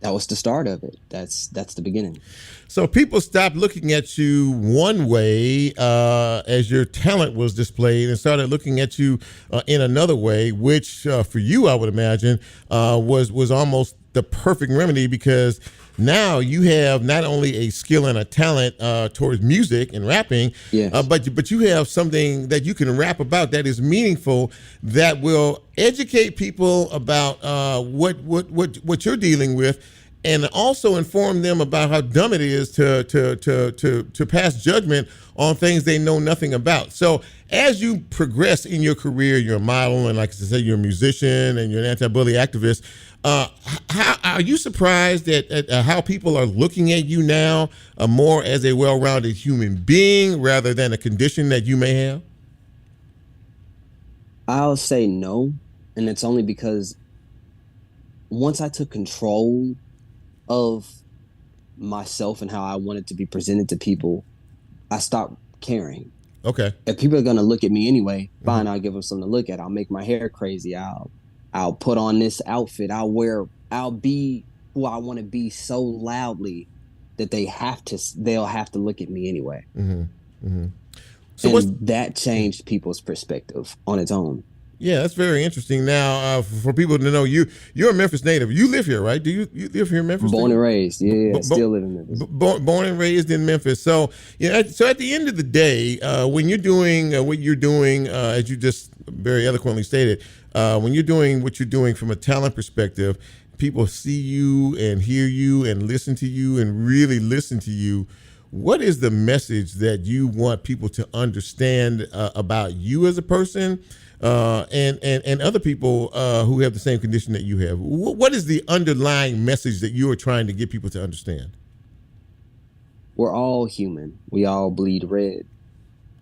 Speaker 14: that was the start of it. That's the beginning.
Speaker 2: So people stopped looking at you one way as your talent was displayed, and started looking at you in another way, which for you, I would imagine, was almost the perfect remedy, because now you have not only a skill and a talent towards music and rapping, but you have something that you can rap about that is meaningful, that will educate people about what you're dealing with, and also inform them about how dumb it is to pass judgment on things they know nothing about. So as you progress in your career, you're a model, and like I said, you're a musician, and you're an anti-bully activist. How are you surprised at how people are looking at you now more as a well-rounded human being rather than a condition that you may have?
Speaker 14: I'll say no, and it's only because once I took control of myself and how I wanted to be presented to people, I stopped caring.
Speaker 2: Okay.
Speaker 14: If people are gonna look at me anyway, fine, I'll give them something to look at. I'll make my hair crazy. I'll put on this outfit. I'll be who I want to be so loudly that they'll have to look at me anyway. So that changed people's perspective on its own.
Speaker 2: Yeah, that's very interesting. Now, for people to know, you're a Memphis native. You live here, right? Do you live here in Memphis?
Speaker 14: Born and raised, yeah. Still live in Memphis.
Speaker 2: Born and raised in Memphis. So, so at the end of the day, when you're doing what you're doing, as you just very eloquently stated, when you're doing what you're doing from a talent perspective, people see you and hear you and listen to you and really listen to you. What is the message that you want people to understand about you as a person? And other people who have the same condition that you have. What is the underlying message that you are trying to get people to understand?
Speaker 14: We're all human. We all bleed red.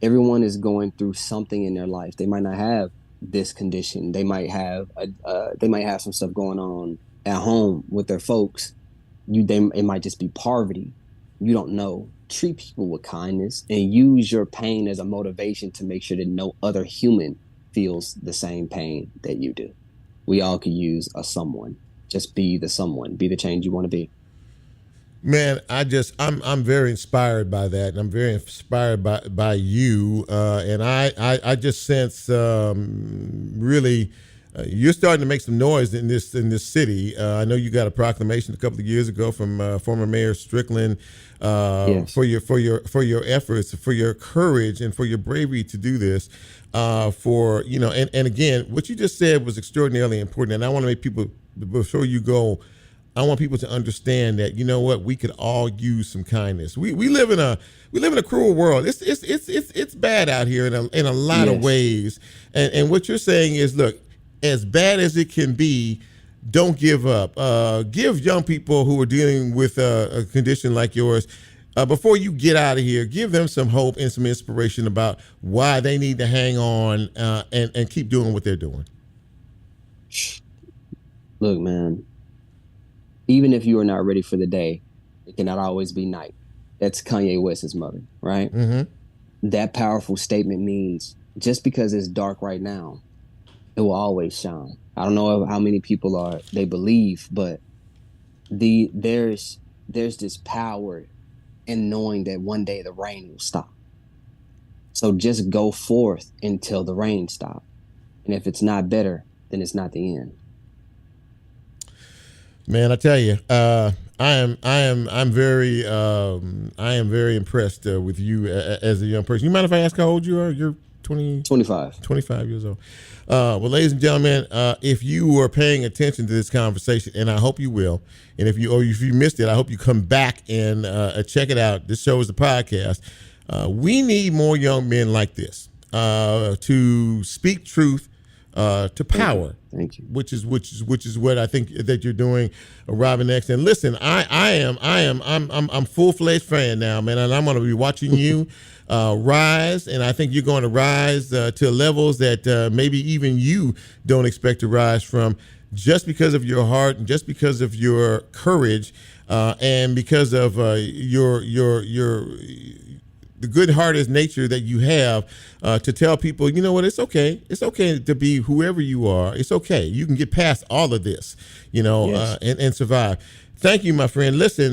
Speaker 14: Everyone is going through something in their life. They might not have this condition. They might have some stuff going on at home with their folks. It might just be poverty. You don't know. Treat people with kindness and use your pain as a motivation to make sure that no other human feels the same pain that you do. We all could use a someone. Just be the someone. Be the change you want to be.
Speaker 2: Man, I'm very inspired by that, and I'm very inspired by you, and I just sense really you're starting to make some noise in this city. I know you got a proclamation a couple of years ago from former Mayor Strickland
Speaker 14: yes.
Speaker 2: for your efforts, for your courage, and for your bravery to do this. And again, what you just said was extraordinarily important, and I want to make people, before you go, I want people to understand that, you know what, we could all use some kindness. We live in a cruel world. It's bad out here in a lot of ways. And what you're saying is, look, as bad as it can be, don't give up. Give young people who are dealing with a condition like yours, before you get out of here, give them some hope and some inspiration about why they need to hang on and keep doing what they're doing.
Speaker 14: Look, man, even if you are not ready for the day, it cannot always be night. That's Kanye West's mother, right? Mm-hmm. That powerful statement means just because it's dark right now, it will always shine. I don't know how many people they believe, but there's this power in knowing that one day the rain will stop. So just go forth until the rain stops. And if it's not better, then it's not the end.
Speaker 2: Man, I tell you, I am very impressed with you as a young person. You mind if I ask how old you are? You're 25 years old. Well, ladies and gentlemen, if you were paying attention to this conversation, and I hope you will, and if you missed it, I hope you come back and check it out. This show is the podcast. We need more young men like this to speak truth to power.
Speaker 14: Thank you.
Speaker 2: Which is what I think that you're doing, Robin X. And listen, I'm full-fledged fan now, man, and I'm going to be watching you rise, and I think you're going to rise to levels that maybe even you don't expect to rise from, just because of your heart and just because of your courage and because of the good-hearted nature that you have to tell people, you know what, it's okay. It's okay to be whoever you are. It's okay. You can get past all of this, yes. And survive. Thank you, my friend. Listen,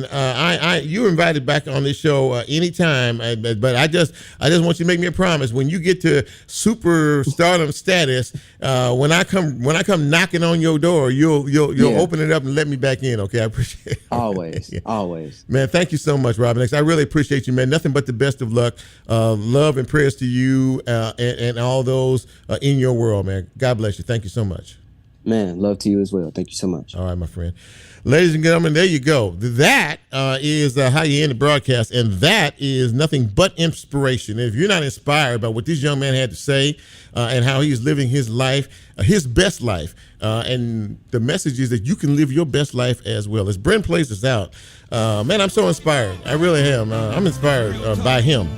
Speaker 2: you're invited back on this show anytime, but I just want you to make me a promise. When you get to superstardom status, when I come knocking on your door, you'll open it up and let me back in. Okay, I appreciate it.
Speaker 14: Always.
Speaker 2: Man, thank you so much, Robin X. I really appreciate you, man. Nothing but the best of luck, love and prayers to you and all those in your world, man. God bless you. Thank you so much.
Speaker 14: Man, love to you as well. Thank you so much.
Speaker 2: All right, my friend. Ladies and gentlemen, there you go. That is how you end the broadcast, and that is nothing but inspiration. If you're not inspired by what this young man had to say and how he's living his life, his best life, and the message is that you can live your best life as well. As Brent plays this out, man, I'm so inspired. I really am. I'm inspired by him.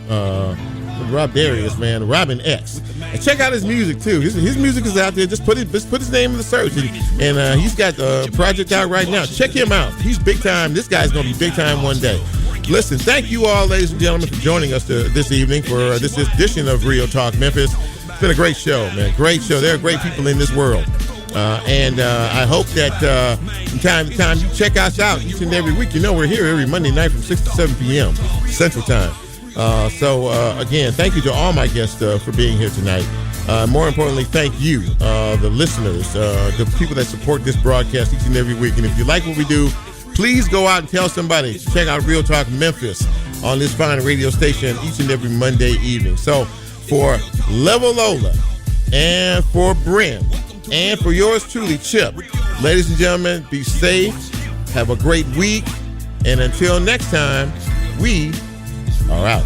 Speaker 2: Robdarius, man, Robin X. And check out his music too. His music is out there. Just put his name in the search, and he's got a project out right now. Check him out. He's big time. This guy's gonna be big time one day. Listen, thank you all, ladies and gentlemen, for joining us this evening for this edition of Real Talk Memphis. It's been a great show, man. Great show. There are great people in this world. And I hope that from time to time you check us out each and every week. We're here every Monday night from 6 to 7 p.m. Central Time. So again, thank you to all my guests for being here tonight. More importantly, thank you, the listeners, the people that support this broadcast each and every week. And if you like what we do, please go out and tell somebody to check out Real Talk Memphis on this fine radio station each and every Monday evening. So for Level Lola and for Brent and for yours truly, Chip, ladies and gentlemen, be safe. Have a great week. And until next time, we are out.